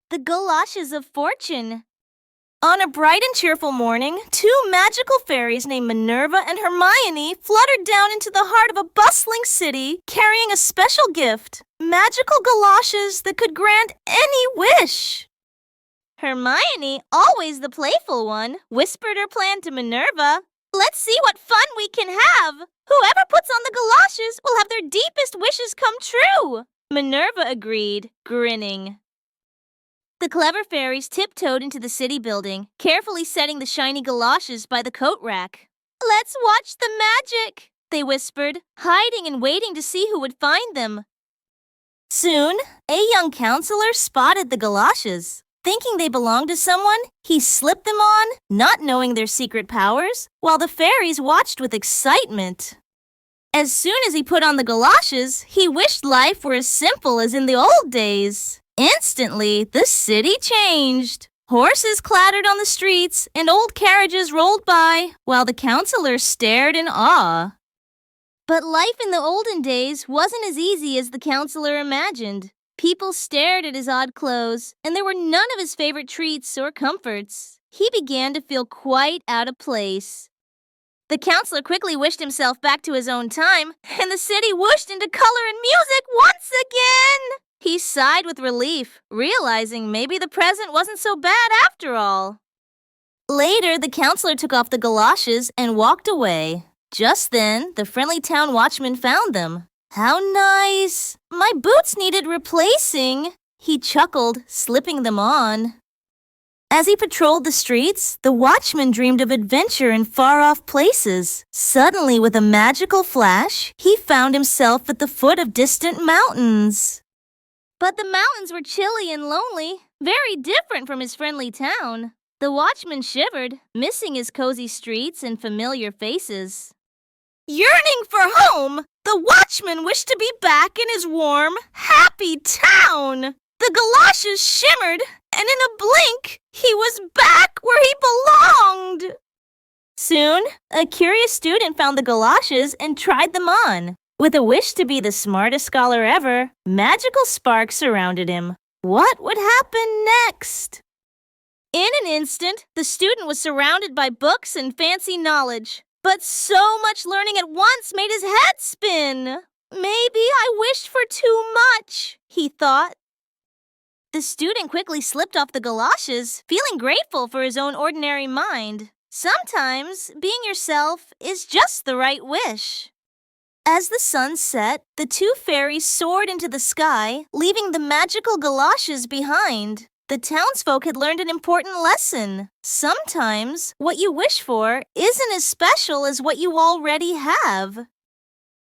The Goloshes of Fortune. On a bright and cheerful morning, two magical fairies named Minerva and Hermione fluttered down into the heart of a bustling city, carrying a special gift, magical goloshes that could grant any wish. Hermione, always the playful one, whispered her plan to Minerva. "Let's see what fun we can have! Whoever puts on the goloshes will have their deepest wishes come true!" Minerva agreed, grinning. The clever fairies tiptoed into the city building, carefully setting the shiny goloshes by the coat rack. "Let's watch the magic," they whispered, hiding and waiting to see who would find them. Soon, a young counselor spotted the goloshes. Thinking they belonged to someone, he slipped them on, not knowing their secret powers, while the fairies watched with excitement. As soon as he put on the goloshes, he wished life were as simple as in the old days. Instantly, the city changed. Horses clattered on the streets, and old carriages rolled by, while the counselor stared in awe. But life in the olden days wasn't as easy as the counselor imagined. People stared at his odd clothes, and there were none of his favorite treats or comforts. He began to feel quite out of place. The counselor quickly wished himself back to his own time, and the city whooshed into color and music once again! He sighed with relief, realizing maybe the present wasn't so bad after all. Later, the counselor took off the goloshes and walked away. Just then, the friendly town watchman found them. "How nice! My boots needed replacing," he chuckled, slipping them on. As he patrolled the streets, the watchman dreamed of adventure in far-off places. Suddenly, with a magical flash, he found himself at the foot of distant mountains. But the mountains were chilly and lonely, very different from his friendly town. The watchman shivered, missing his cozy streets and familiar faces. Yearning for home, the watchman wished to be back in his warm, happy town. The goloshes shimmered, and in a blink, he was back where he belonged. Soon, a curious student found the goloshes and tried them on. With a wish to be the smartest scholar ever, magical sparks surrounded him. What would happen next? In an instant, the student was surrounded by books and fancy knowledge. But so much learning at once made his head spin. "Maybe I wished for too much," he thought. The student quickly slipped off the goloshes, feeling grateful for his own ordinary mind. Sometimes, being yourself is just the right wish. As the sun set, the two fairies soared into the sky, leaving the magical goloshes behind. The townsfolk had learned an important lesson. Sometimes, what you wish for isn't as special as what you already have.